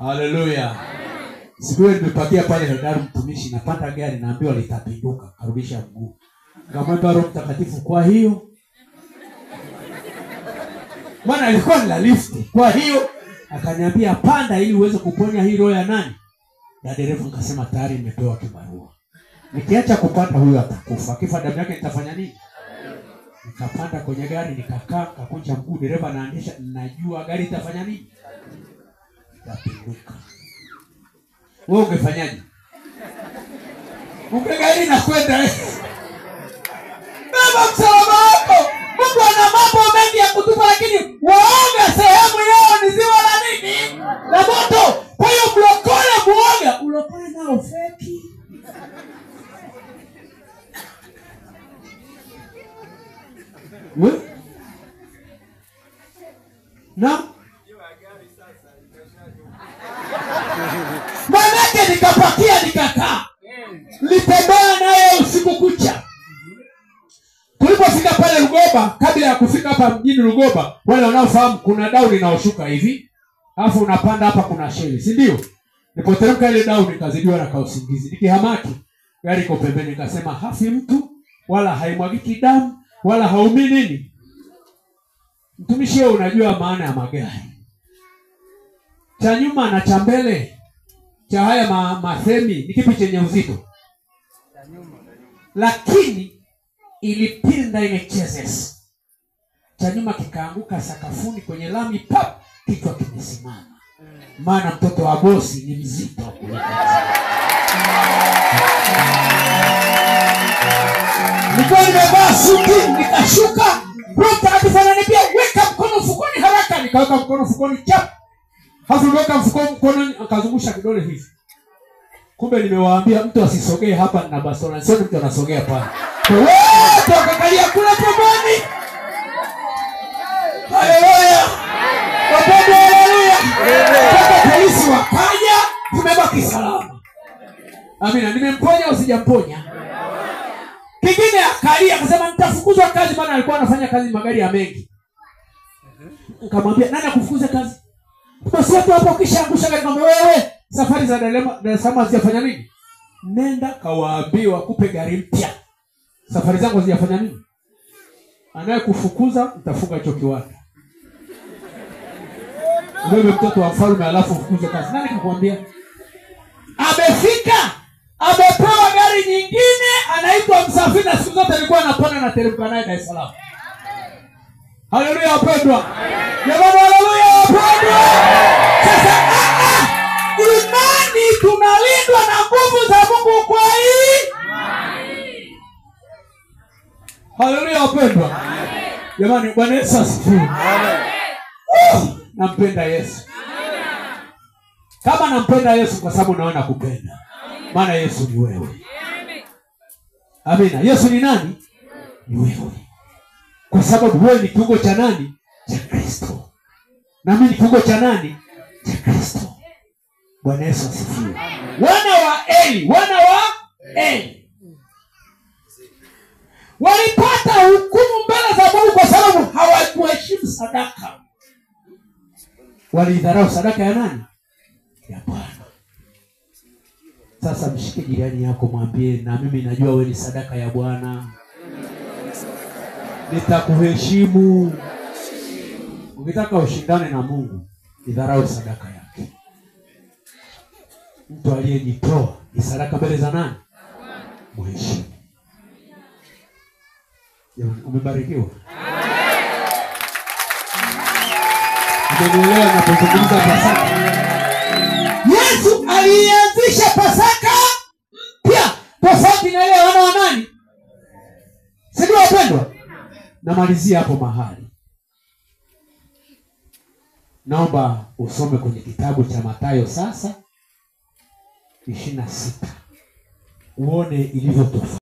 Haleluya. Siku ile nimepakia pale gari, mtumishi napanda gari naambiwa litapinduka, karudisha mguu. Nikamwambia Roho Mtakatifu, kwa hiyo maana alikuwa ni la lift. Kwa hiyo akaniambia panda ili uweze kuponya hii roho ya nani? Ya dereva. Nikasema tayari nimepewa kibarua. Nikiacha kupanda huyu atakufa. Akifa damu yake nitafanya nini? Nikapanda kwenye gari nikakaa, kakunja mguu, dereva anaendesha, najua gari itafanya nini? Itapinduka. Wewe ungefanyaje? Gari na kwenda. Baba msalaba wako. Mungu ana mambo mengi ya kutupa, lakini waoga sehemu yao ni ziwa la nini? La moto. Kwa hiyo mlokole muoga, ulokole nao feki. Na manake nikapakia nikakaa. Nitembea naye usiku kucha. Tulipofika pale Lugoba, kabla ya kufika hapa mjini Lugoba, wale wanaofahamu kuna down inaoshuka hivi. Alafu unapanda hapa kuna sheli, si ndio? Nilipoteremka ile down nikazidiwa na kausingizi. Nikihamaki, gari iko pembeni, nikasema hafi mtu, wala haimwagiki damu, wala haumi nini. Mtumishi wewe unajua maana ya magari. Cha nyuma na cha mbele, cha haya mathemi, ni kipi chenye uzito? Lakini ilipinda ile chassis. Cha nyuma kikaanguka sakafuni kwenye lami, pap, kichwa kimesimama. Maana mtoto wa bosi ni mzito kuliko. Nilikuwa nimevaa suti, nikashuka, Roho Mtakatifu ananiambia weka mkono mfukoni haraka. Nikaweka mkono mfukoni chap. Hafu niweka mkono akazungusha kidole hivi. Kumbe nimewaambia mtu asisogee hapa na bastola, sio mtu anasogea pale. Wote wakakalia kule pembeni. Haleluya. Wapendwa, haleluya. Kwa polisi wakaja, tumebaki salama. Amina. Nimemponya au sijamponya? Kingine akalia akasema nitafukuzwa kazi, maana alikuwa anafanya kazi magari ya mengi. Nikamwambia nani akufukuze kazi? Basi watu hapo kisha angusha gari, kama wewe safari za Dar es Salaam zifanya nini? Nenda kawaambiwa kupe gari mpya. Safari zangu zifanya nini? Anayekufukuza nitafunga hicho kiwanda. Wewe mtoto wa mfalme alafu ufukuze kazi. Nani kakwambia? Amefika, amepewa gari nyingine, anaitwa msafiri, na siku zote alikuwa anapanda na teremka naye Dar es Salaam. Haleluya wapendwa. Jamani, haleluya wapendwa. Sasa imani tunalindwa na nguvu za Mungu kwa hii. Haleluya wapendwa. Jamani, Bwana Yesu asifiwe. Amen. Nampenda Yesu. Kama nampenda Yesu kwa sababu naona kupenda. Maana Yesu ni wewe. Amina. Yesu ni nani? Ni wewe. Kwa sababu wewe ni kiungo cha nani? Cha Kristo. Na mimi ni kiungo cha nani? Cha Kristo. Bwana Yesu asifiwe. Wana wa Eli walipata hukumu mbele za Mungu kwa sababu hawakuheshimu sadaka. Walidharau sadaka ya nani? Ya Bwana. Sasa mshike jirani yako, mwambie na mimi najua wewe ni sadaka ya Bwana. Nitakuheshimu. Ukitaka ushindane na Mungu, idharau sadaka yake. Mtu aliyejitoa ni sadaka mbele za nani? Mheshimu. Jamani, umebarikiwa? Umenielewa ninapozungumza Pasaka? Yesu alianzisha Pasaka mpya tofauti na ile wana wa nani? Sio wapendwa? Namalizia hapo mahali. Naomba usome kwenye kitabu cha Mathayo sasa 26. Uone ilivyo tofauti.